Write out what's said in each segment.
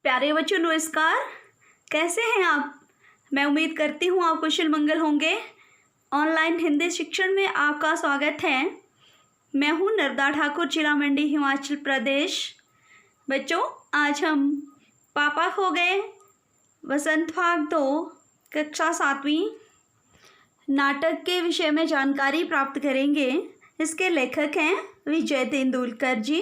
प्यारे बच्चों नमस्कार। कैसे हैं आप? मैं उम्मीद करती हूँ आप कुशल मंगल होंगे। ऑनलाइन हिंदी शिक्षण में आपका स्वागत है। मैं हूँ नर्मदा ठाकुर, जिला मंडी, हिमाचल प्रदेश। बच्चों आज हम पापा खो गए वसंत भाग 2 कक्षा 7वीं नाटक के विषय में जानकारी प्राप्त करेंगे। इसके लेखक हैं विजय तेंदुलकर जी।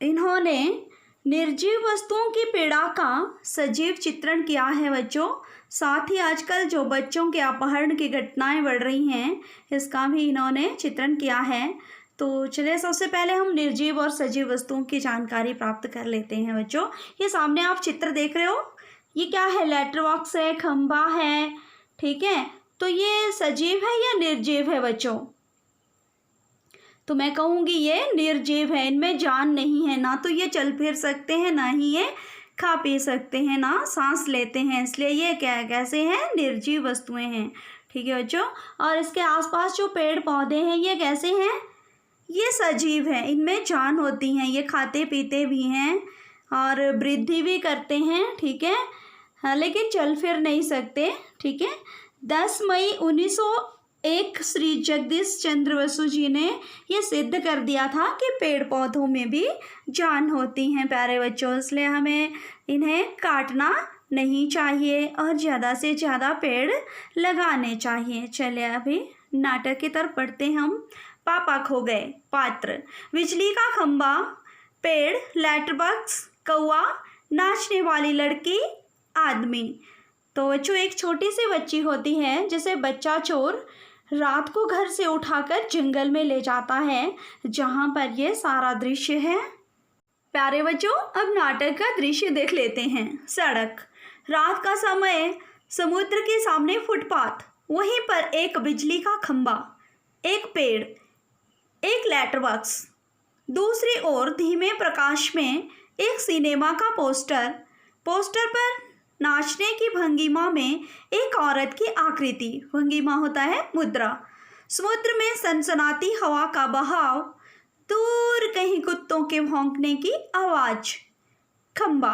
इन्होंने निर्जीव वस्तुओं की पीड़ा का सजीव चित्रण किया है बच्चों। साथ ही आजकल जो बच्चों के अपहरण की घटनाएं बढ़ रही हैं, इसका भी इन्होंने चित्रण किया है। तो चलिए सबसे पहले हम निर्जीव और सजीव वस्तुओं की जानकारी प्राप्त कर लेते हैं बच्चों। ये सामने आप चित्र देख रहे हो, ये क्या है? लेटर बॉक्स है, खंबा है, ठीक है। तो ये सजीव है या निर्जीव है बच्चों? तो मैं कहूँगी ये निर्जीव है, इनमें जान नहीं है। ना तो ये चल फिर सकते हैं, ना ही ये खा पी सकते हैं, ना सांस लेते हैं, इसलिए ये क्या कैसे हैं? निर्जीव वस्तुएं हैं, ठीक है बच्चों। और इसके आसपास जो पेड़ पौधे हैं ये कैसे हैं? ये सजीव हैं, इनमें जान होती है, ये खाते पीते भी हैं और वृद्धि भी करते हैं, ठीक है। हाँ, लेकिन चल फिर नहीं सकते, ठीक है। 10 मई 1901 श्री जगदीश चंद्र बसु जी ने ये सिद्ध कर दिया था कि पेड़ पौधों में भी जान होती हैं प्यारे बच्चों, इसलिए हमें इन्हें काटना नहीं चाहिए और ज़्यादा से ज़्यादा पेड़ लगाने चाहिए। चलिए अभी नाटक की तरफ पढ़ते हैं हम। पापा खो गए। पात्र: बिजली का खंबा, पेड़, लेटर बॉक्स, कौआ, नाचने वाली लड़की, आदमी। तो बच्चों एक छोटी सी बच्ची होती है जिसे बच्चा चोर रात को घर से उठाकर जंगल में ले जाता है, जहाँ पर ये सारा दृश्य है। प्यारे बच्चों अब नाटक का दृश्य देख लेते हैं। सड़क, रात का समय, समुद्र के सामने फुटपाथ, वहीं पर एक बिजली का खंबा, एक पेड़, एक लेटर बॉक्स, दूसरी ओर धीमे प्रकाश में एक सिनेमा का पोस्टर पर नाचने की भंगिमा में एक औरत की आकृति, भंगिमा होता है मुद्रा। समुद्र में सनसनाती हवा का बहाव, दूर कहीं कुत्तों के भौंकने की आवाज। खंबा,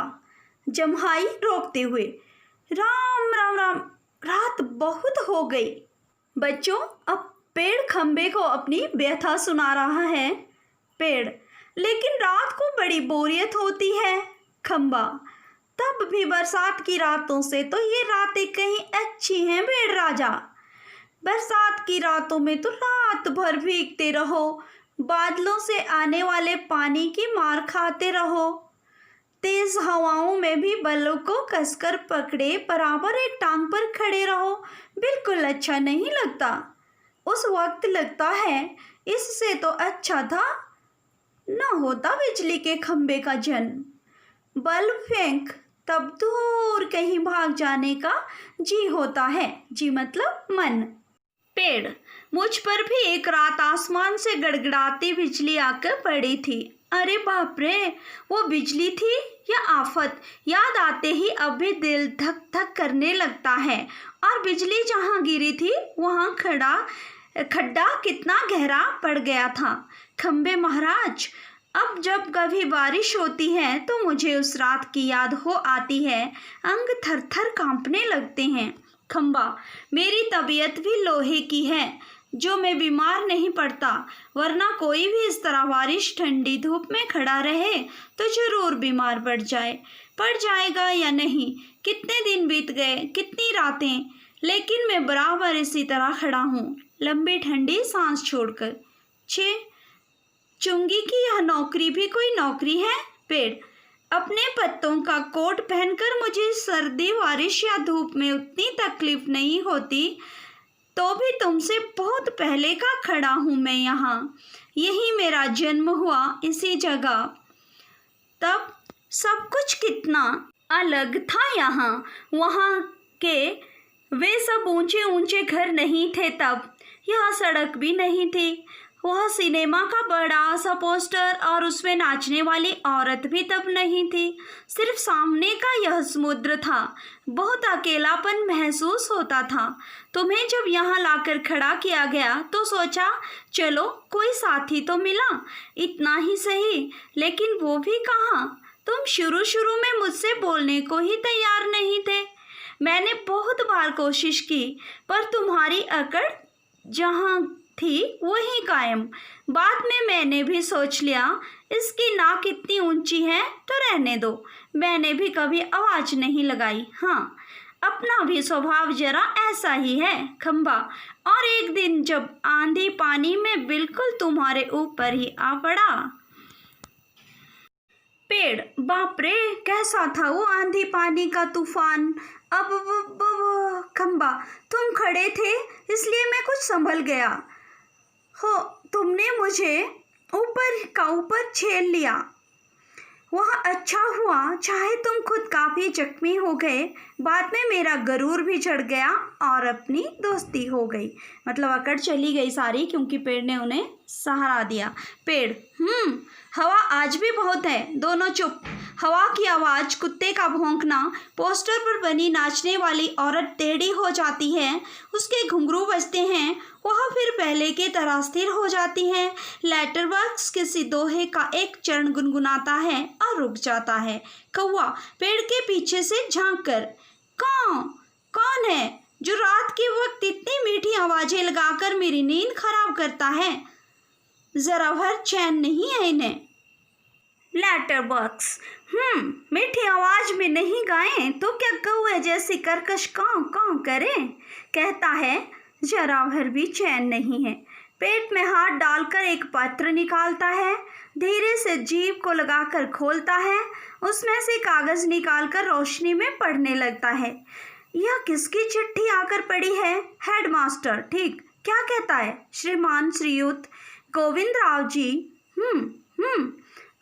जम्हाई रोकते हुए, राम राम राम, रात बहुत हो गई। बच्चों अब पेड़ खंबे को अपनी व्यथा सुना रहा है। पेड़, लेकिन रात को बड़ी बोरियत होती है। खंबा, तब भी बरसात की रातों से तो ये रातें कहीं अच्छी हैं पेड़ राजा। बरसात की रातों में तो रात भर भीगते रहो, बादलों से आने वाले पानी की मार खाते रहो, तेज हवाओं में भी बलों को कसकर पकड़े बराबर एक टांग पर खड़े रहो। बिल्कुल अच्छा नहीं लगता। उस वक्त लगता है इससे तो अच्छा था न होता बिजली के खंबे का जन्म। बल्ब फेंक, तब दूर कहीं भाग जाने का जी होता है। जी मतलब मन। पेड़, मुझ पर भी एक रात आसमान से गड़गड़ाती बिजली आकर पड़ी थी। अरे बाप रे, वो बिजली थी या आफत? याद आते ही अब भी दिल धक धक करने लगता है। और बिजली जहाँ गिरी थी वहाँ खड्डा कितना गहरा पड़ गया था। खंबे महाराज, अब जब कभी बारिश होती है तो मुझे उस रात की याद हो आती है, अंग थर थर कांपने लगते हैं। खंबा, मेरी तबीयत भी लोहे की है, जो मैं बीमार नहीं पड़ता, वरना कोई भी इस तरह बारिश ठंडी धूप में खड़ा रहे तो जरूर बीमार पड़ जाएगा या नहीं। कितने दिन बीत गए, कितनी रातें, लेकिन मैं बराबर इसी तरह खड़ा हूँ, लंबी ठंडी सांस छोड़कर। चुंगी की यह नौकरी भी कोई नौकरी है? पेड़, अपने पत्तों का कोट पहनकर मुझे सर्दी, बारिश या धूप में उतनी तकलीफ नहीं होती, तो भी तुमसे बहुत पहले का खड़ा हूँ मैं यहाँ। यही मेरा जन्म हुआ, इसी जगह। तब सब कुछ कितना अलग था यहाँ। वहाँ के वे सब ऊंचे ऊंचे घर नहीं थे तब, यह सड़क भी नहीं थी, वह सिनेमा का बड़ा सा पोस्टर और उसमें नाचने वाली औरत भी तब नहीं थी। सिर्फ सामने का यह समुद्र था। बहुत अकेलापन महसूस होता था। तुम्हें जब यहाँ लाकर खड़ा किया गया तो सोचा चलो कोई साथी तो मिला, इतना ही सही, लेकिन वो भी कहाँ। तुम शुरू शुरू में मुझसे बोलने को ही तैयार नहीं थे। मैंने बहुत बार कोशिश की, पर तुम्हारी अकड़ जहाँ थी वहीं कायम। बाद में मैंने भी सोच लिया, इसकी नाक इतनी ऊंची है तो रहने दो। मैंने भी कभी आवाज़ नहीं लगाई। हाँ, अपना भी स्वभाव जरा ऐसा ही है खंबा। और एक दिन जब आंधी पानी में बिल्कुल तुम्हारे ऊपर ही आ पड़ा। पेड़, बाप रे, कैसा था वो आंधी पानी का तूफान। अब खंबा, तुम खड़े थे इसलिए मैं कुछ संभल गया हो। तुमने मुझे ऊपर का ऊपर छेल लिया। वह अच्छा हुआ, चाहे तुम खुद काफ़ी जख्मी हो गए। बाद में मेरा गरूर भी चढ़ गया और अपनी दोस्ती हो गई। मतलब अकड़ चली गई सारी, क्योंकि पेड़ ने उन्हें सहारा दिया। पेड़, हवा आज भी बहुत है। दोनों चुप। हवा की आवाज़, कुत्ते का भौंकना, पोस्टर पर बनी नाचने वाली औरत टेढ़ी हो जाती है, उसके घुंघरू बजते हैं, वह फिर पहले की तरह स्थिर हो जाती है। लेटर बॉक्स किसी दोहे का एक चरण गुनगुनाता है और रुक जाता है। कौवा पेड़ के पीछे से झांक कर, कौन है जो रात के वक्त इतनी मीठी आवाज़ें लगाकर मेरी नींद खराब करता है? जरा भर चैन नहीं है इन्हें। लेटर बॉक्स, मीठी आवाज में नहीं गाएं तो क्या कौवे जैसी कर्कश कां कां करें? कहता है, जरा भर भी चैन नहीं है। पेट में हाथ डालकर एक पत्र निकालता है, धीरे से जीभ को लगाकर खोलता है, उसमें से कागज निकालकर रोशनी में पढ़ने लगता है। यह किसकी चिट्ठी आकर पड़ी है? हेडमास्टर, ठीक क्या कहता है? श्रीमान श्रीयुत गोविंद राव जी,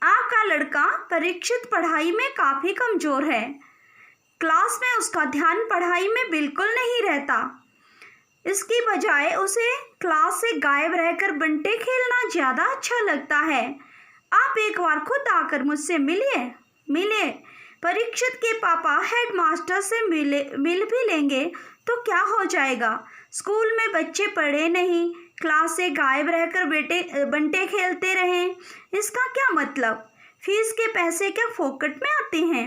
आपका लड़का परीक्षित पढ़ाई में काफ़ी कमज़ोर है। क्लास में उसका ध्यान पढ़ाई में बिल्कुल नहीं रहता। इसकी बजाय उसे क्लास से गायब रहकर बंटे खेलना ज़्यादा अच्छा लगता है। आप एक बार खुद आकर मुझसे मिलिए। परीक्षित के पापा हेडमास्टर से मिल भी लेंगे तो क्या हो जाएगा? स्कूल में बच्चे पढ़े नहीं, क्लास से गायब रहकर बंटे खेलते रहें, इसका क्या मतलब? फीस के पैसे क्या फोकट में आते हैं?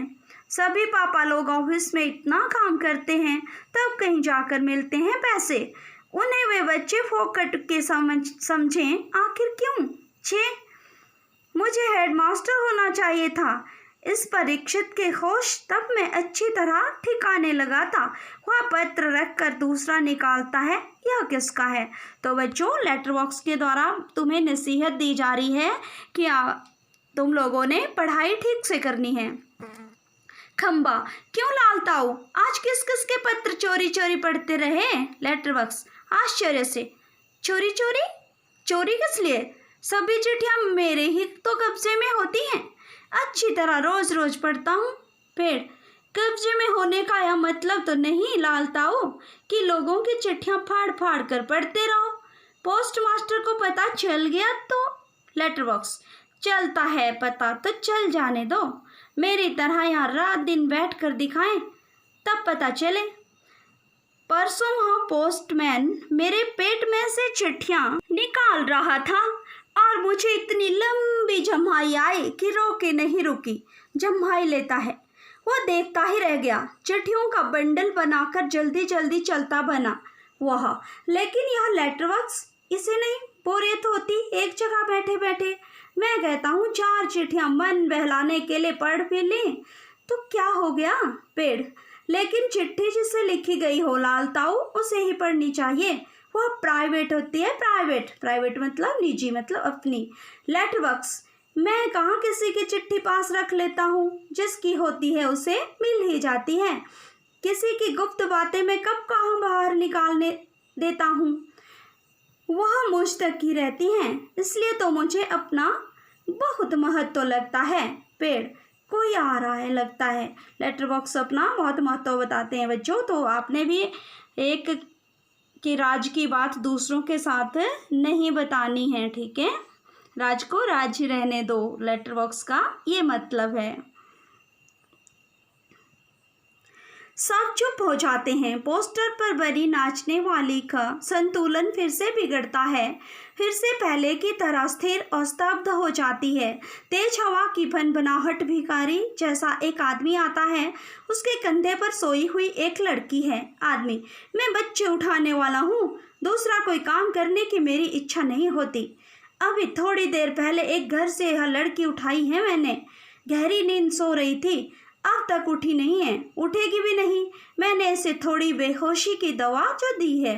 सभी पापा लोग ऑफिस में इतना काम करते हैं, तब कहीं जाकर मिलते हैं पैसे। उन्हें वे बच्चे फोकट के समझें, आखिर क्यों? मुझे हेडमास्टर होना चाहिए था। इस परीक्षित के होश तब मैं अच्छी तरह ठिकाने लगा था। वह पत्र रखकर दूसरा निकालता है, यह किसका है? तो बच्चों, लेटर बॉक्स के द्वारा तुम्हें नसीहत दी जा रही है कि तुम लोगों ने पढ़ाई ठीक से करनी है। खंबा, क्यों लालताऊ, आज किस किस के पत्र चोरी चोरी पढ़ते रहे? लेटर बॉक्स आश्चर्य से, चोरी किस लिए? सभी चिट्ठियाँ मेरे ही तो कब्जे में होती हैं, अच्छी तरह रोज रोज पढ़ता हूँ। पेड़, कब्जे में होने का यह मतलब तो नहीं लालताऊ कि लोगों की चिट्ठियाँ फाड़ फाड़ कर पढ़ते रहो। पोस्ट मास्टर को पता चल गया तो? लेटर बॉक्स, चलता है पता तो चल जाने दो। मेरी तरह यहाँ रात दिन बैठ कर दिखाएं, तब पता चले। परसों वहाँ पोस्टमैन मेरे पेट में से चिट्ठियाँ निकाल रहा था और मुझे इतनी लंबी जम्हाई आई कि रोके नहीं रुकी। जम्हाई लेता है, वह देखता ही रह गया। चिट्ठियों का बंडल बनाकर जल्दी जल्दी चलता बना वह। लेकिन यह लेटर बॉक्स, इसे नहीं बोरियत होती एक जगह बैठे बैठे। मैं कहता हूँ 4 चिट्ठियाँ मन बहलाने के लिए पढ़ भी लें तो क्या हो गया? पेड़, लेकिन चिट्ठी जिसे लिखी गई हो लालताऊ, उसे ही पढ़नी चाहिए। वह प्राइवेट होती है। प्राइवेट मतलब निजी, मतलब अपनी। लेटर बॉक्स, मैं कहाँ किसी की चिट्ठी पास रख लेता हूँ, जिसकी होती है उसे मिल ही जाती है। किसी की गुप्त बातें मैं कब कहाँ बाहर निकालने देता हूँ, वह मुझ तक ही रहती हैं। इसलिए तो मुझे अपना बहुत महत्व लगता है। पेड़, कोई आ रहा है लगता है। लेटर बॉक्स अपना बहुत महत्व बताते हैं बच्चों। तो आपने भी एक कि राज की बात दूसरों के साथ नहीं बतानी है, ठीक है? राज को राज ही रहने दो, लेटर बॉक्स का ये मतलब है। सब चुप हो जाते हैं। पोस्टर पर बनी नाचने वाली का संतुलन फिर से बिगड़ता है, फिर से पहले की तरह स्थिर और स्तब्ध हो जाती है। तेज हवा की भनभनाहट, भिखारी जैसा एक आदमी आता है। उसके कंधे पर सोई हुई एक लड़की है। आदमी: मैं बच्चे उठाने वाला हूँ, दूसरा कोई काम करने की मेरी इच्छा नहीं होती। अभी थोड़ी देर पहले एक घर से यह लड़की उठाई है मैंने। गहरी नींद सो रही थी, अब तक उठी नहीं है, उठेगी भी नहीं। मैंने इसे थोड़ी बेहोशी की दवा जो दी है।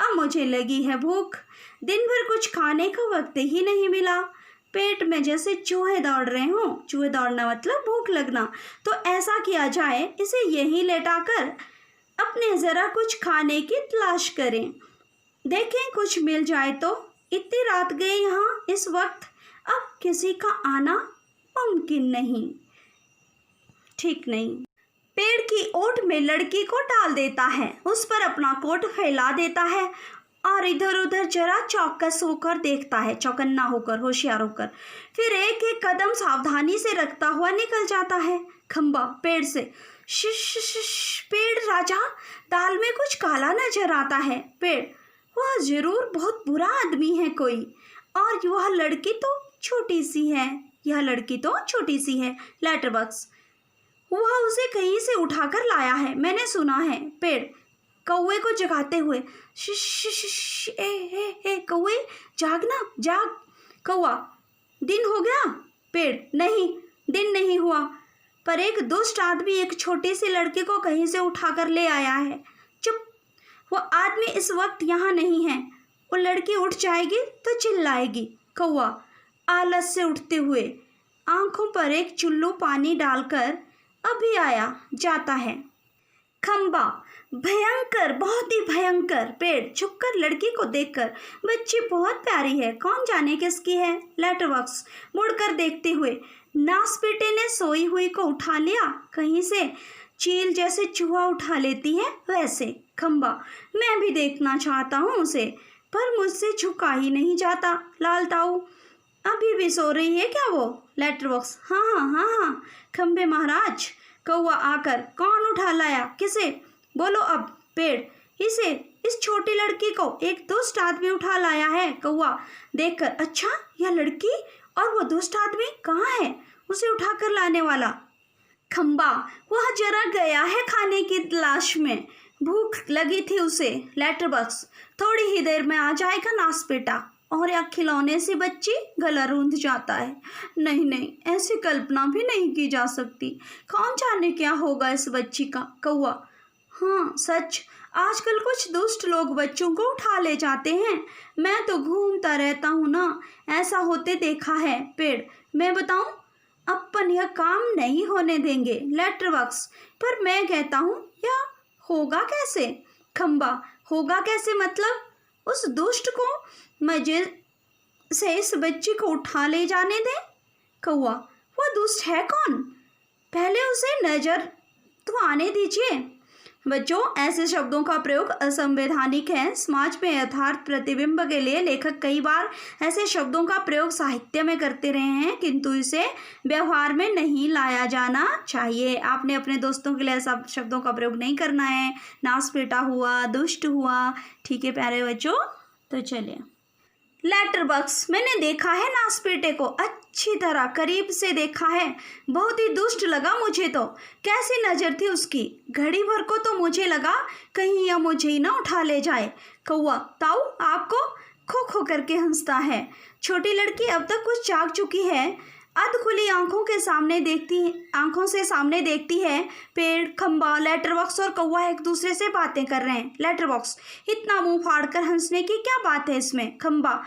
अब मुझे लगी है भूख। दिन भर कुछ खाने का वक्त ही नहीं मिला। पेट में जैसे चूहे दौड़ रहे हों। चूहे दौड़ना मतलब भूख लगना। तो ऐसा किया जाए, इसे यहीं लेटाकर अपने ज़रा कुछ खाने की तलाश करें, देखें कुछ मिल जाए तो। इतनी रात गए यहाँ इस वक्त, अब किसी का आना मुमकिन नहीं, ठीक नहीं। पेड़ की ओट में लड़की को डाल देता है, उस पर अपना कोट फैला देता है और इधर उधर जरा चौकस होकर देखता है, चौकन्ना होकर, होशियार होकर। फिर एक एक कदम सावधानी से रखता हुआ निकल जाता है। खंबा पेड़ से: शिश पेड़ राजा, दाल में कुछ काला नजर आता है। पेड़: वह जरूर बहुत बुरा आदमी है कोई, और वह लड़की तो छोटी सी है, यह लड़की तो छोटी सी है। लेटर बॉक्स: वह उसे कहीं से उठाकर लाया है, मैंने सुना है। पेड़ कौवे को जगाते हुए: शिश ए कौवे, जागना, जाग। कौवा: दिन हो गया? पेड़: नहीं, दिन नहीं हुआ, पर एक दुष्ट आदमी एक छोटी सी लड़की को कहीं से उठाकर ले आया है। चुप, वो आदमी इस वक्त यहाँ नहीं है। वो लड़की उठ जाएगी तो चिल्लाएगी। कौवा आलस से उठते हुए आंखों पर एक चुल्लू पानी डालकर अभी आया जाता है। खंबा भयंकर, बहुत ही भयंकर। पेड़ छुपकर लड़की को देखकर: बच्ची बहुत प्यारी है, कौन जाने किसकी है। लेटर बॉक्स मुड़कर देखते हुए: नासपीटे ने सोई हुई को उठा लिया, कहीं से चील जैसे चूहा उठा लेती है वैसे। खंबा मैं भी देखना चाहता हूँ उसे, पर मुझसे झुका ही नहीं जाता। लाल ताऊ: अभी भी सो रही है क्या वो? लेटर बॉक्स: हाँ हाँ हाँ हाँ। खंबे महाराज: कौवा आकर: कौन उठा लाया, किसे, बोलो अब। पेड़: इसे, इस छोटी लड़की को एक दुष्ट आदमी उठा लाया है। कौवा देखकर: अच्छा, यह लड़की और वो दुष्ट आदमी कहाँ है उसे उठाकर लाने वाला? खंबा: वह जरा गया है खाने की तलाश में, भूख लगी थी उसे। लेटर बॉक्स: थोड़ी ही देर में आ जाएगा नासपेटा, और या खिलौने से बच्ची गला रूंध जाता है। नहीं नहीं, ऐसी कल्पना भी नहीं की जा सकती, कौन जाने क्या होगा इस बच्ची का। कौवा: हाँ सच, आजकल कुछ दुष्ट लोग बच्चों को उठा ले जाते हैं, मैं तो घूमता रहता हूँ ना, ऐसा होते देखा है। पेड़: मैं बताऊँ, अपन यह काम नहीं होने देंगे। लेटर बॉक्स: पर मैं कहता हूँ, यह होगा कैसे? खंबा: होगा कैसे मतलब? उस दुष्ट को मजे से इस बच्ची को उठा ले जाने दे। कौवा: वह दुष्ट है कौन, पहले उसे नजर तो आने दीजिए। बच्चों, ऐसे शब्दों का प्रयोग असंवैधानिक है। समाज में यथार्थ प्रतिबिंब के लिए लेखक कई बार ऐसे शब्दों का प्रयोग साहित्य में करते रहे हैं, किंतु इसे व्यवहार में नहीं लाया जाना चाहिए। आपने अपने दोस्तों के लिए ऐसा शब्दों का प्रयोग नहीं करना है। नासपेटा हुआ, दुष्ट हुआ, ठीक है प्यारे बच्चों। तो चलिए, लेटर बॉक्स: मैंने देखा है नासपेटे को, अच्छी तरह करीब से देखा है, बहुत ही दुष्ट लगा मुझे तो। कैसी नज़र थी उसकी, घड़ी भर को तो मुझे लगा कहीं यह मुझे ही ना उठा ले जाए। कौवा: ताऊ आपको? खो खो करके हंसता है। छोटी लड़की अब तक कुछ जाग चुकी है, अध खुली आंखों से सामने देखती है। पेड़, खंबा, लेटर बॉक्स और कौवा एक दूसरे से बातें कर रहे हैं। लेटर बॉक्स: इतना मुंह फाड़कर हंसने की क्या बात है इसमें? खंबा: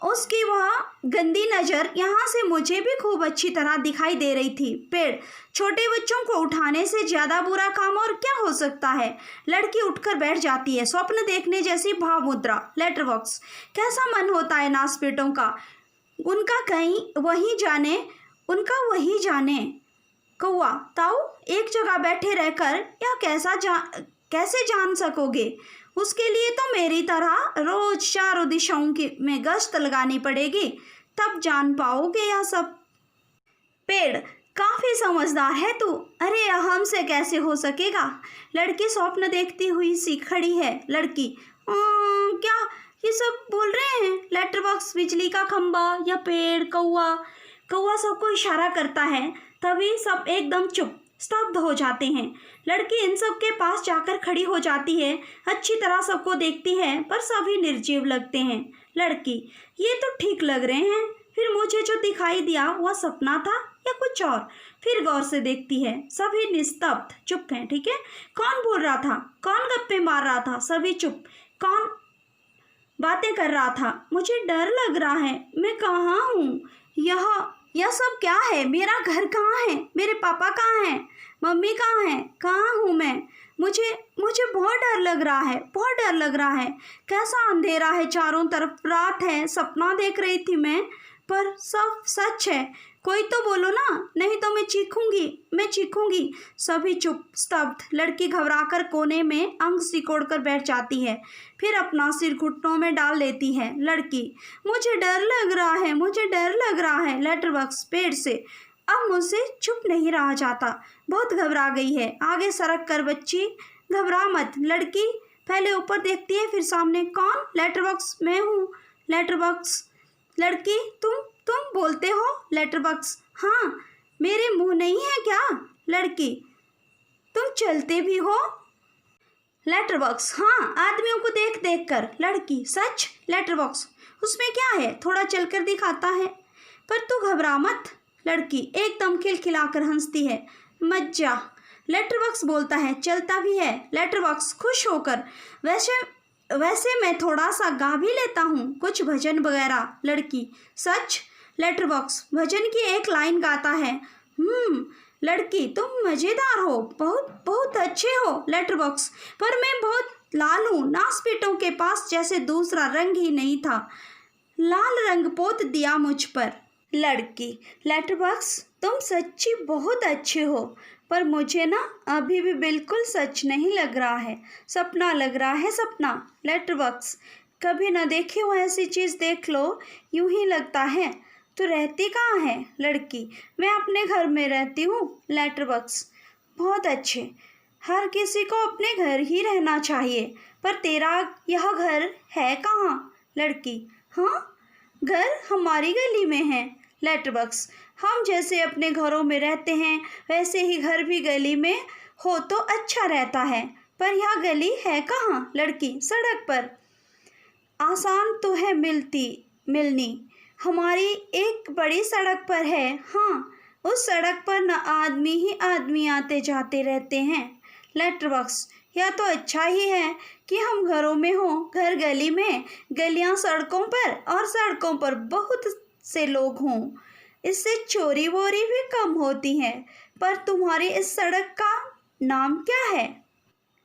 उसकी वह गंदी नज़र यहाँ से मुझे भी खूब अच्छी तरह दिखाई दे रही थी। पेड़: छोटे बच्चों को उठाने से ज़्यादा बुरा काम और क्या हो सकता है? लड़की उठकर बैठ जाती है, स्वप्न देखने जैसी भाव मुद्रा। लेटर बॉक्स: कैसा मन होता है नासपेटों का, उनका वही जाने। कौवा: ताऊ एक जगह बैठे रहकर या कैसे जान सकोगे? उसके लिए तो मेरी तरह रोज चारों दिशाओं में गश्त लगानी पड़ेगी, तब जान पाओगे यह सब। पेड़: काफ़ी समझदार है तू। अरे हमसे कैसे हो सकेगा। लड़की स्वप्न देखती हुई सी खड़ी है। लड़की क्या ये सब बोल रहे हैं? लेटर बॉक्स, बिजली का खंबा या पेड़, कौवा कौवा सबको इशारा करता है। तभी सब एकदम चुप स्तब्ध हो जाते हैं। लड़की इन सब के पास जाकर खड़ी हो जाती है। अच्छी तरह सबको देखती है पर सभी निर्जीव लगते हैं। लड़की, ये तो ठीक लग रहे हैं। फिर मुझे जो दिखाई दिया वह सपना था या कुछ और? फिर गौर से देखती है। सभी निस्तब्ध चुप हैं। ठीक है, कौन बोल रहा था? कौन गप्पे मार रहा था? सभी चुप। कौन बातें कर रहा था? मुझे डर लग रहा है। मैं कहाँ हूँ? यह सब क्या है? मेरा घर कहाँ है? मेरे पापा कहाँ हैं? मम्मी कहाँ है? कहाँ हूँ मैं? मुझे मुझे बहुत डर लग रहा है, बहुत डर लग रहा है। कैसा अंधेरा है चारों तरफ, रात है, सपना देख रही थी मैं, पर सब सच है। कोई तो बोलो ना, नहीं तो मैं चीखूंगी। सभी चुप स्तब्ध। लड़की घबराकर कोने में अंग सिकोड़कर बैठ जाती है। फिर अपना सिर घुटनों में डाल लेती है। लड़की, मुझे डर लग रहा है, मुझे डर लग रहा है। लेटर बॉक्स, पेड़ से अब मुझसे चुप नहीं रहा जाता। बहुत घबरा गई है। आगे सरक कर बच्ची, घबरा मत। लड़की पहले ऊपर देखती है, फिर सामने। कौन? लेटर बॉक्स, मैं हूँ। Letter box. लड़की, तुम बोलते हो? लेटर बॉक्स, हाँ। मेरे मुंह नहीं है क्या? लड़की, तुम चलते भी हो? लेटर बॉक्स, हाँ, आदमियों को देख देख कर। लड़की, सच? लेटर बॉक्स, उसमें क्या है, थोड़ा चलकर दिखाता है। पर तू घबरा मत। लड़की एकदम खिलखिलाकर हंसती है। मज्जा। लेटर बॉक्स बोलता है, चलता भी है। लेटर बॉक्स खुश होकर, वैसे मैं थोड़ा सा गा भी लेता हूँ, कुछ भजन वगैरह। लड़की, सच? लेटर बॉक्स भजन की एक लाइन गाता है। लड़की, तुम मज़ेदार हो, बहुत बहुत अच्छे हो। लेटर बॉक्स, पर मैं बहुत लाल हूँ, नासपीटों के पास जैसे दूसरा रंग ही नहीं था। लाल रंग पोत दिया मुझ पर। लड़की, लेटर बॉक्स, तुम सच्ची बहुत अच्छे हो, पर मुझे ना अभी भी बिल्कुल सच नहीं लग रहा है, सपना लग रहा है, सपना। लेटर बॉक्स, कभी ना देखी हो ऐसी चीज़ देख लो, यूं ही लगता है। तो रहती कहाँ है? लड़की, मैं अपने घर में रहती हूँ। लेटर बॉक्स, बहुत अच्छे। हर किसी को अपने घर ही रहना चाहिए, पर तेरा यह घर है कहाँ? लड़की, हाँ, घर हमारी गली में है। लेटर बॉक्स, हम जैसे अपने घरों में रहते हैं वैसे ही घर भी गली में हो तो अच्छा रहता है, पर यह गली है कहाँ? लड़की, सड़क पर। आसान तो है मिलनी, हमारी एक बड़ी सड़क पर है। हाँ, उस सड़क पर न आदमी ही आदमी आते जाते रहते हैं। लेटर बॉक्स, यह तो अच्छा ही है कि हम घरों में हों, घर गली में, गलियां सड़कों पर, और सड़कों पर बहुत से लोग हों। इससे चोरी वोरी भी कम होती है। पर तुम्हारी इस सड़क का नाम क्या है?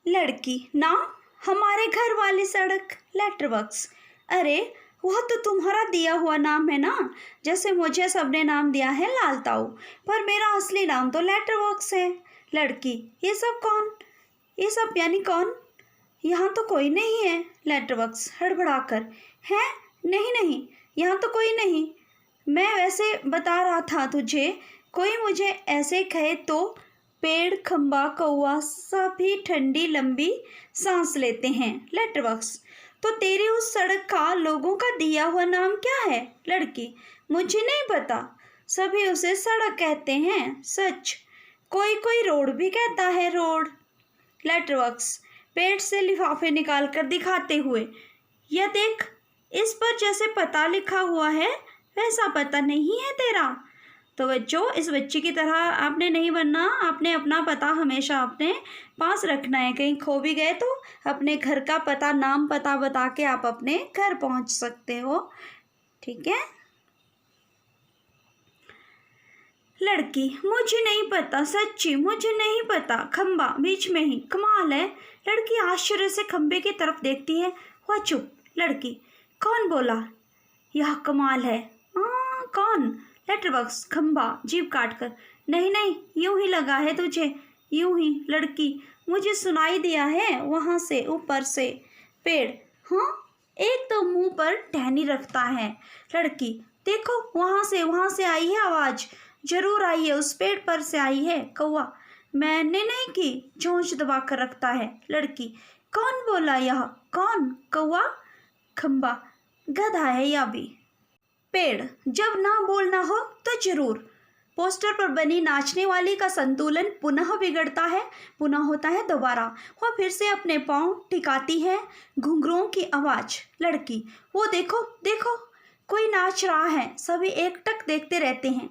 लड़की, नाम? हमारे घर वाली सड़क। लेटर बॉक्स, अरे वह तो तुम्हारा दिया हुआ नाम है ना, जैसे मुझे सबने नाम दिया है लाल ताऊ, पर मेरा असली नाम तो लेटर बॉक्स है। लड़की, ये सब यानी कौन? यहाँ तो कोई नहीं है। लेटर बॉक्स हड़बड़ाकर, है? नहीं, यहाँ तो कोई नहीं। मैं वैसे बता रहा था तुझे, कोई मुझे ऐसे कहे तो पेड़, खंबा, कौवा सभी ठंडी लंबी सांस लेते हैं। लेटर बॉक्स, तो तेरी उस सड़क का लोगों का दिया हुआ नाम क्या है? लड़की, मुझे नहीं पता, सभी उसे सड़क कहते हैं। सच? कोई कोई रोड भी कहता है, रोड। लेटर बॉक्स पेट से लिफाफे निकाल कर दिखाते हुए, यह देख, इस पर जैसे पता लिखा हुआ है वैसा पता नहीं है तेरा। तो बच्चों, इस बच्ची की तरह आपने नहीं बनना, आपने अपना पता हमेशा अपने पास रखना है। कहीं खो भी गए तो अपने घर का पता, नाम पता बता के आप अपने घर पहुंच सकते हो। ठीक है। लड़की, मुझे नहीं पता, सच्ची मुझे नहीं पता, खंबा बीच में ही, कमाल है। लड़की आश्चर्य से खंबे की तरफ देखती है। वह चुप। लड़की, कौन बोला यह कमाल है? कौन? लेटर बॉक्स, खंबा जीभ काट कर, नहीं, यूं ही लगा है तुझे, यूं ही। लड़की, मुझे सुनाई दिया है वहाँ से, ऊपर से। पेड़, हाँ, एक तो मुंह पर टहनी रखता है। लड़की, देखो वहाँ से आई है आवाज़। जरूर आई है, उस पेड़ पर से आई है। कौवा, मैंने नहीं की, चोंच दबा कर रखता है। लड़की, कौन बोला यह, कौन? कौवा, खम्बा, गधा है या भी। पेड़, जब ना बोलना हो तो जरूर। पोस्टर पर बनी नाचने वाली का संतुलन पुनः बिगड़ता है, पुनः होता है दोबारा। वह फिर से अपने पांव टिकाती है। घुंघरुओं की आवाज। लड़की, वो देखो देखो, कोई नाच रहा है। सभी एकटक देखते रहते हैं।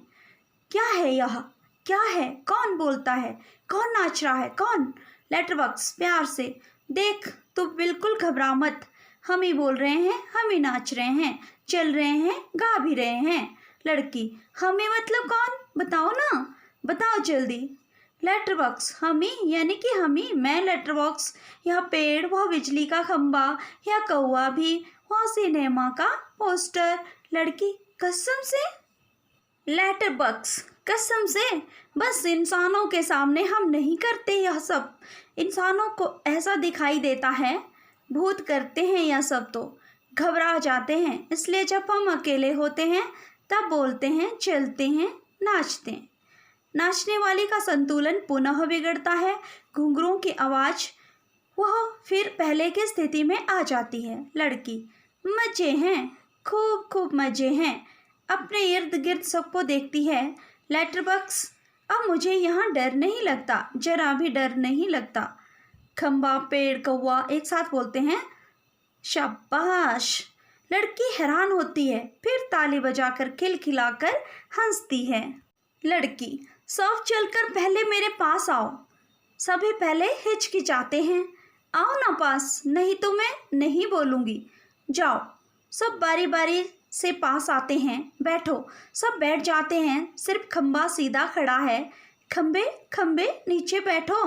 क्या है यह, क्या है, कौन बोलता है, कौन नाच रहा है, कौन? लेटरबॉक्स प्यार से, देख तू बिल्कुल घबरा मत, हम ही बोल रहे हैं, हम ही नाच रहे हैं, चल रहे हैं, गा भी रहे हैं। लड़की, हम ही मतलब कौन, बताओ ना, बताओ जल्दी। लेटरबॉक्स, हम ही यानी कि हम ही, मैं लेटरबॉक्स, यह पेड़, वह बिजली का खंबा, यह कौवा भी, वह सिनेमा का पोस्टर। लड़की, कसम से? लेटरबॉक्स, कसम से? बस इंसानों के सामने हम नहीं करते यह सब। इंसानों को ऐसा दिखाई देता है, भूत करते हैं यह सब तो घबरा जाते हैं। इसलिए जब हम अकेले होते हैं तब बोलते हैं, चलते हैं, नाचते हैं। नाचने वाली का संतुलन पुनः बिगड़ता है। घुंघरुओं की आवाज़, वह फिर पहले की स्थिति में आ जाती है। लड़की, मज़े हैं, खूब खूब मज़े हैं। अपने इर्द गिर्द सबको देखती है। लेटरबॉक्स, अब मुझे यहाँ डर नहीं लगता, जरा भी डर नहीं लगता। खंबा, पेड़, कौवा एक साथ बोलते हैं, शाबाश। लड़की हैरान होती है, फिर ताली बजाकर खिलखिलाकर हंसती है। लड़की, सब चलकर पहले मेरे पास आओ। सभी पहले हिचकिचाते हैं। आओ ना पास, नहीं तो मैं नहीं बोलूँगी। जाओ। सब बारी बारी से पास आते हैं। बैठो। सब बैठ जाते हैं, सिर्फ खंबा सीधा खड़ा है। खंबे खंबे नीचे बैठो,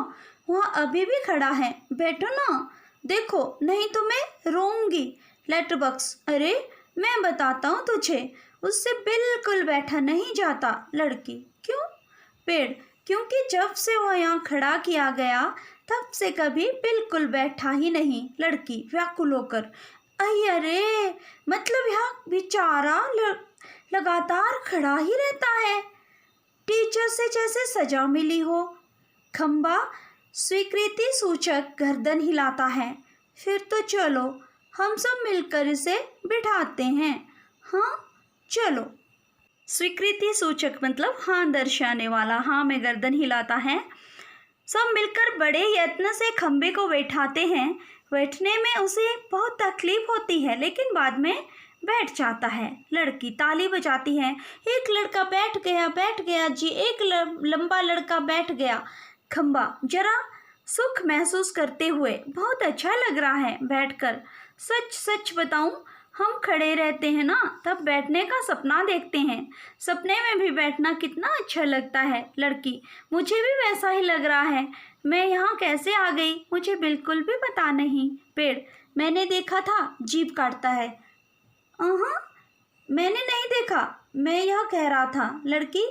वहाँ अभी भी खड़ा है, बैठो ना। देखो, नहीं तो मैं रोऊंगी। लेटरबॉक्स, अरे मैं बताता हूँ तुझे, उससे बिल्कुल बैठा नहीं जाता। लड़की, क्यों? पेड़, क्योंकि जब से वह यहाँ खड़ा किया गया तब से कभी बिल्कुल बैठा ही नहीं। लड़की व्याकुल होकर, अरे मतलब यह बेचारा लगातार खड़ा ही रहता है, टीचर से जैसे सजा मिली हो। खंबा स्वीकृति सूचक गर्दन हिलाता है। फिर तो चलो, हम सब मिलकर इसे बिठाते हैं। हाँ चलो। स्वीकृति सूचक मतलब हाँ दर्शाने वाला। हाँ में गर्दन हिलाता है। सब मिलकर बड़े यत्न से खंबे को बैठाते हैं। बैठने में उसे बहुत तकलीफ होती है, लेकिन बाद में बैठ जाता है। लड़की ताली बजाती है। एक लड़का बैठ गया जी, एक लंबा लड़का बैठ गया। खंबा जरा सुख महसूस करते हुए, बहुत अच्छा लग रहा है बैठकर। सच सच बताऊं, हम खड़े रहते हैं ना तब बैठने का सपना देखते हैं। सपने में भी बैठना कितना अच्छा लगता है। लड़की, मुझे भी वैसा ही लग रहा है। मैं यहाँ कैसे आ गई मुझे बिल्कुल भी पता नहीं। पेड़, मैंने देखा था, जीभ काटता है। मैंने नहीं देखा, मैं यह कह रहा था। लड़की,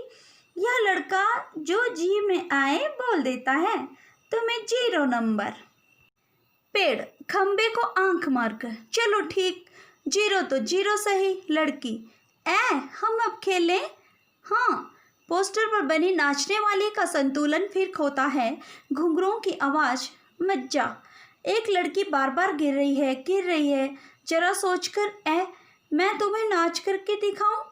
यह लड़का जो जी में आए बोल देता है, तुम्हें 0 नंबर। पेड़ खंबे को आंख मारकर, चलो ठीक, 0 तो 0 सही। लड़की, हम अब खेलें? हाँ। पोस्टर पर बनी नाचने वाली का संतुलन फिर खोता है। घुंघरुओं की आवाज़, मज्जा। एक लड़की बार बार गिर रही है। जरा सोचकर, मैं तुम्हें नाच करके दिखाऊं?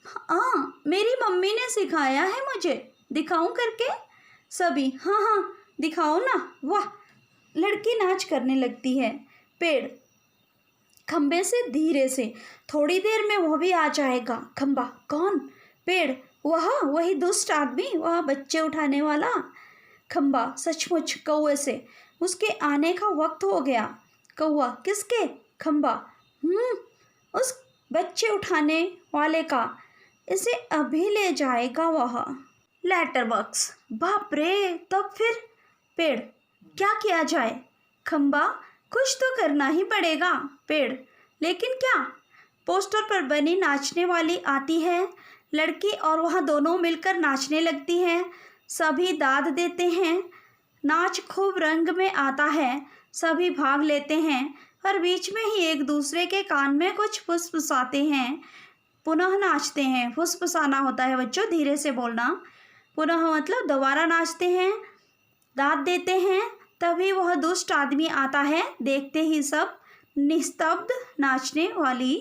हाँ, मेरी मम्मी ने सिखाया है मुझे, दिखाऊं करके? सभी हाँ हाँ दिखाओ ना। वाह। लड़की नाच करने लगती है। पेड़ खंबे से धीरे से, थोड़ी देर में वह भी आ जाएगा। खंबा, कौन? पेड़, वही दुष्ट आदमी, वह बच्चे उठाने वाला। खंबा, सचमुच कौवे से, उसके आने का वक्त हो गया। कौवा, किसके? खंबा, उस बच्चे उठाने वाले का, इसे अभी ले जाएगा वह। लेटरबॉक्स, बाप रे, तब फिर? पेड़, क्या किया जाए? खंबा, कुछ तो करना ही पड़ेगा। पेड़, लेकिन क्या? पोस्टर पर बनी नाचने वाली आती है। लड़की और वह दोनों मिलकर नाचने लगती हैं। सभी दाद देते हैं। नाच खूब रंग में आता है। सभी भाग लेते हैं, पर बीच में ही एक दूसरे के कान में कुछ फुसफुसाते हैं। पुनः नाचते हैं। फुसफुसाना होता है बच्चों, धीरे से बोलना। पुनः मतलब दोबारा नाचते हैं, दाद देते हैं। तभी वह दुष्ट आदमी आता है। देखते ही सब निस्तब्ध नाचने वाली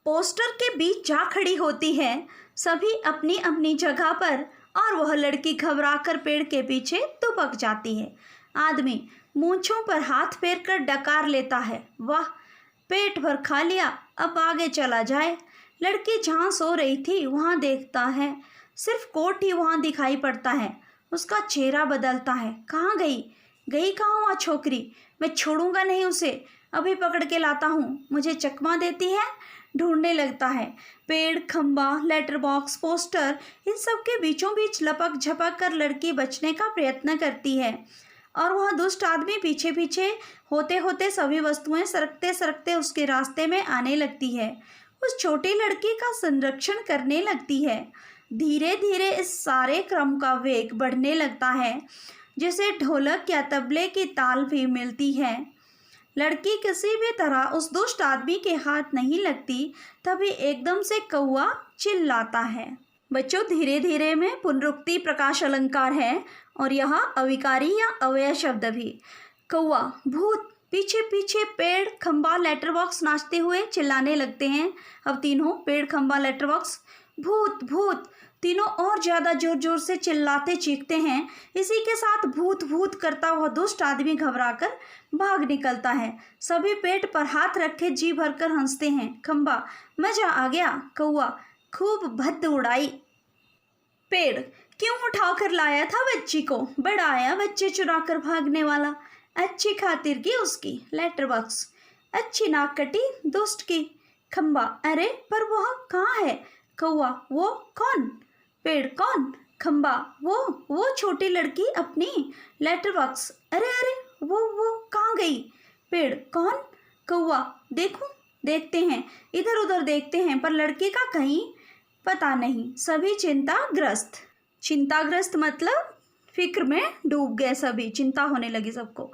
पोस्टर के बीच जा खड़ी होती है, सभी अपनी अपनी जगह पर, और वह लड़की घबराकर पेड़ के पीछे दुबक जाती है। आदमी मूंछों पर हाथ फेर कर डकार लेता है। वाह, पेट भर खा लिया, अब आगे चला जाए। लड़की जहाँ सो रही थी वहाँ देखता है, सिर्फ कोट ही वहाँ दिखाई पड़ता है। उसका चेहरा बदलता है। कहाँ गई? गई कहाँ वह छोकरी? मैं छोड़ूंगा नहीं उसे, अभी पकड़ के लाता हूँ। मुझे चकमा देती है। ढूंढने लगता है। पेड़, खंबा, लेटर बॉक्स, पोस्टर, इन सब के बीचों बीच लपक झपक कर लड़की बचने का प्रयत्न करती है, और वह दुष्ट आदमी पीछे पीछे होते होते सभी वस्तुएं सरकते सरकते उसके रास्ते में आने लगती है। उस छोटी लड़की का संरक्षण करने लगती है। धीरे धीरे इस सारे क्रम का वेग बढ़ने लगता है, जिसे ढोलक या तबले की ताल भी मिलती है। लड़की किसी भी तरह उस दुष्ट आदमी के हाथ नहीं लगती। तभी एकदम से कौआ चिल्लाता है। बच्चों, धीरे धीरे में पुनरुक्ति प्रकाश अलंकार है, और यह अविकारी या अव्यय शब्द भी। कौआ, भूत, पीछे पीछे पेड़, खंबा, लेटर बॉक्स नाचते हुए चिल्लाने लगते हैं। अब तीनों, पेड़, खंबा, लेटर बॉक्स, भूत भूत, तीनों और ज्यादा जोर जोर से चिल्लाते चीखते हैं। इसी के साथ भूत भूत करता हुआ दुष्ट आदमी घबराकर भाग निकलता है। सभी पेट पर हाथ रखे जी भरकर हंसते हैं। खंबा, मजा आ गया। कौआ, खूब भद्द उड़ाई। पेड़, क्यों उठा कर लाया था बच्ची को? बड़ा आया बच्चे चुरा कर भागने वाला, अच्छी खातिर की उसकी। लेटर बॉक्स, अच्छी नाक कटी दुष्ट की। खंबा, अरे पर वह कहाँ है? कौआ, वो कौन? पेड़, कौन? खंबा, वो छोटी लड़की अपनी। लेटर बॉक्स, अरे अरे वो कहाँ गई? पेड़, कौन? कौआ, देखूं? देखते हैं, इधर उधर देखते हैं, पर लड़की का कहीं पता नहीं। सभी चिंताग्रस्त। चिंताग्रस्त मतलब फिक्र में डूब गए सभी, चिंता होने लगी सबको।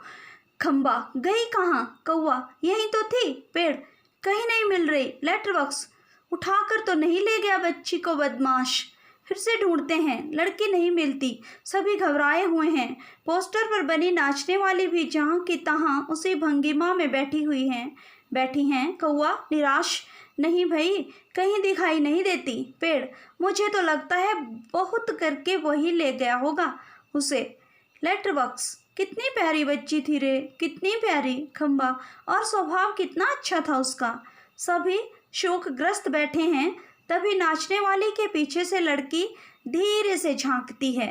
खंबा, गई कहाँ? कौआ, यहीं तो थी। पेड़, कहीं नहीं मिल रही। लेटर बॉक्स, उठाकर तो नहीं ले गया बच्ची को बदमाश? फिर से ढूंढते हैं, लड़की नहीं मिलती। सभी घबराए हुए हैं। पोस्टर पर बनी नाचने वाली भी जहाँ की तहाँ उसी भंगिमा में बैठी हैं। कौआ, निराश, नहीं भाई, कहीं दिखाई नहीं देती। पेड़, मुझे तो लगता है बहुत करके वही ले गया होगा उसे। लेटर बॉक्स, कितनी प्यारी बच्ची थी रे, कितनी प्यारी। खंबा, और स्वभाव कितना अच्छा था उसका। सभी शोकग्रस्त बैठे हैं। तभी नाचने वाली के पीछे से लड़की धीरे से झांकती है।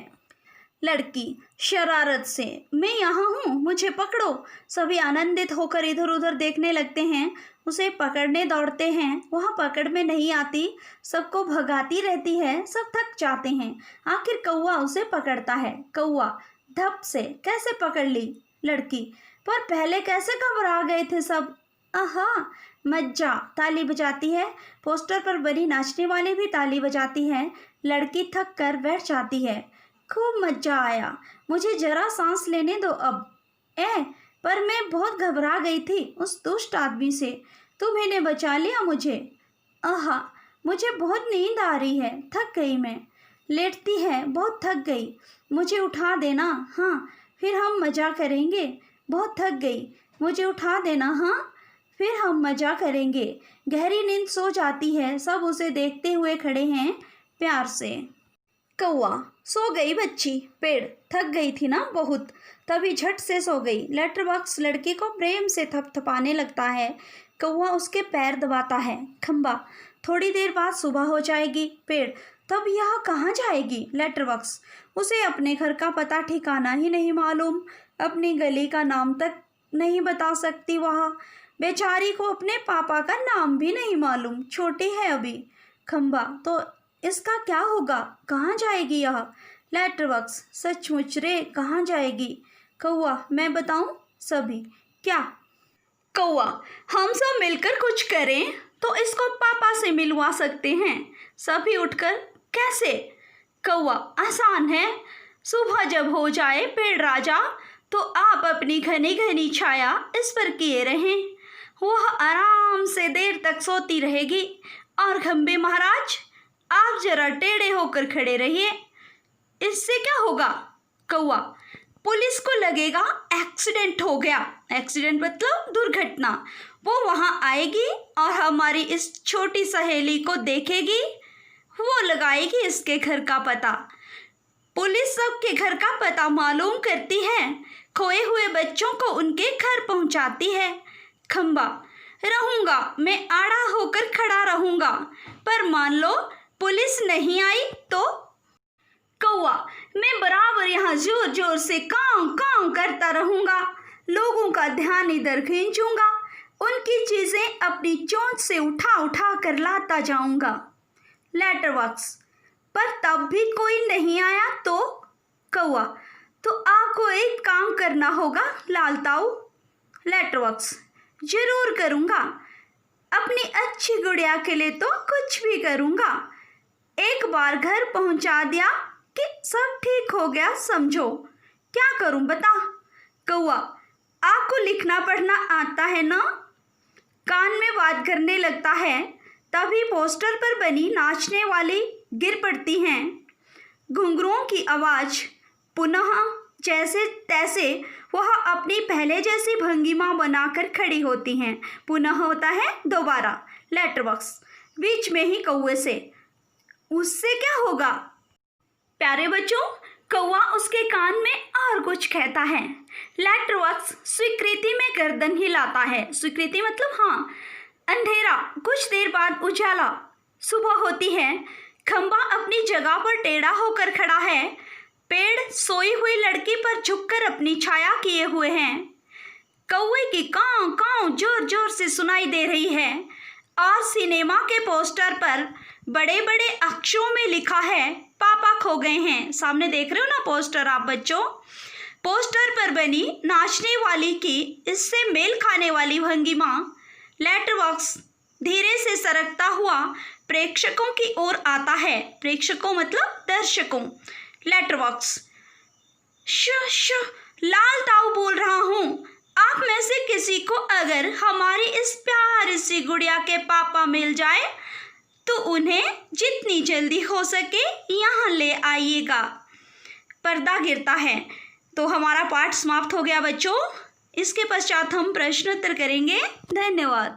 लड़की शरारत से, मैं यहाँ हूँ, मुझे पकड़ो। सभी आनंदित होकर इधर उधर देखने लगते हैं। उसे पकड़ने दौड़ते हैं, वह पकड़ में नहीं आती, सबको भगाती रहती है। सब थक जाते हैं। आखिर कौआ उसे पकड़ता है। कौआ, धप से कैसे पकड़ ली? लड़की, पर पहले कैसे घबरा गए थे सब? आहा, मज्जा, ताली बजाती है। पोस्टर पर बनी नाचने वाली भी ताली बजाती है। लड़की थक कर बैठ जाती है। खूब मज्जा आया, मुझे जरा सांस लेने दो अब। पर मैं बहुत घबरा गई थी उस दुष्ट आदमी से, तुम्ही ने बचा लिया मुझे। आहा, मुझे बहुत नींद आ रही है, थक गई मैं। लेटती है, बहुत थक गई, मुझे उठा देना। हाँ, फिर हम मजा करेंगे। बहुत थक गई, मुझे उठा देना। हाँ, फिर हम मजा करेंगे। गहरी नींद सो जाती है। सब उसे देखते हुए खड़े हैं प्यार से। कौआ, सो गई बच्ची। पेड़, थक गई थी ना बहुत, तभी झट से सो गई। लेटर बॉक्स लड़की को प्रेम से थपथपाने लगता है। कौआ उसके पैर दबाता है। खंबा, थोड़ी देर बाद सुबह हो जाएगी। पेड़, तब यह कहाँ जाएगी? लेटर बॉक्स, उसे अपने घर का पता ठिकाना ही नहीं मालूम, अपनी गली का नाम तक नहीं बता सकती। वह बेचारी को अपने पापा का नाम भी नहीं मालूम, छोटी है अभी। खंबा, तो इसका क्या होगा? कहाँ जाएगी यह? लेटर बॉक्स, सचमुच रे, कहाँ जाएगी? कौआ, मैं बताऊं? सभी, क्या? कौआ, हम सब मिलकर कुछ करें तो इसको पापा से मिलवा सकते हैं। सभी उठकर, कैसे? कौआ, आसान है। सुबह जब हो जाए पेड़ राजा, तो आप अपनी घनी घनी छाया इस पर किए रहें। वह आराम से देर तक सोती रहेगी। और खंबे महाराज, आप जरा टेढ़े होकर खड़े रहिए। इससे क्या होगा? कौआ, पुलिस को लगेगा एक्सीडेंट हो गया। एक्सीडेंट मतलब दुर्घटना। वो वहाँ आएगी और हमारी इस छोटी सहेली को देखेगी, वो लगाएगी इसके घर का पता। पुलिस सबके घर का पता मालूम करती है, खोए हुए बच्चों को उनके घर पहुंचाती है। खंबा, रहूंगा, मैं आड़ा होकर खड़ा रहूंगा, पर मान लो पुलिस नहीं आई तो? कौआ, मैं बराबर यहाँ जोर जोर से कांव कांव करता रहूंगा, लोगों का ध्यान इधर खींचूंगा, उनकी चीजें अपनी चोंच से उठा उठा कर लाता जाऊंगा। लेटर बॉक्स, पर तब भी कोई नहीं आया तो? कौआ, तो आपको एक काम करना होगा लाल ताऊ। लेटर बॉक्स, जरूर करूँगा, अपनी अच्छी गुड़िया के लिए तो कुछ भी करूँगा। एक बार घर पहुँचा दिया कि सब ठीक हो गया समझो। क्या करूँ बता? कौआ, आपको लिखना पढ़ना आता है ना? कान में बात करने लगता है, तभी पोस्टर पर बनी नाचने वाली गिर पड़ती हैं। घुंघरुओं की आवाज़ पुनः जैसे तैसे वह अपनी पहले जैसी भंगिमा बनाकर खड़ी होती हैं। पुनः होता है दोबारा। लेटर बॉक्स, बीच में ही कौवे से, उससे क्या होगा? प्यारे बच्चों, कौवा उसके कान में और कुछ कहता है। लेटर बॉक्स स्वीकृति में गर्दन हिलाता है। स्वीकृति मतलब हाँ। अंधेरा, कुछ देर बाद उजाला। सुबह होती है। खंबा अपनी जगह पर टेढ़ा होकर खड़ा है। पेड़ सोई हुई लड़की पर झुककर अपनी छाया किए हुए हैं। कौवे की कांव कांव जोर जोर से सुनाई दे रही है और सिनेमा के पोस्टर पर बड़े बड़े अक्षरों में लिखा है, पापा खो गए हैं। सामने देख रहे हो ना पोस्टर आप बच्चों? पोस्टर पर बनी नाचने वाली की इससे मेल खाने वाली भंगिमा। लेटर बॉक्स धीरे से सरकता हुआ प्रेक्षकों की ओर आता है। प्रेक्षकों मतलब दर्शकों। लेटर बॉक्स, श लाल ताऊ बोल रहा हूँ। आप में से किसी को अगर हमारी इस प्यारी सी गुड़िया के पापा मिल जाए तो उन्हें जितनी जल्दी हो सके यहाँ ले आइएगा। पर्दा गिरता है। तो हमारा पाठ समाप्त हो गया बच्चों। इसके पश्चात हम प्रश्नोत्तर करेंगे। धन्यवाद।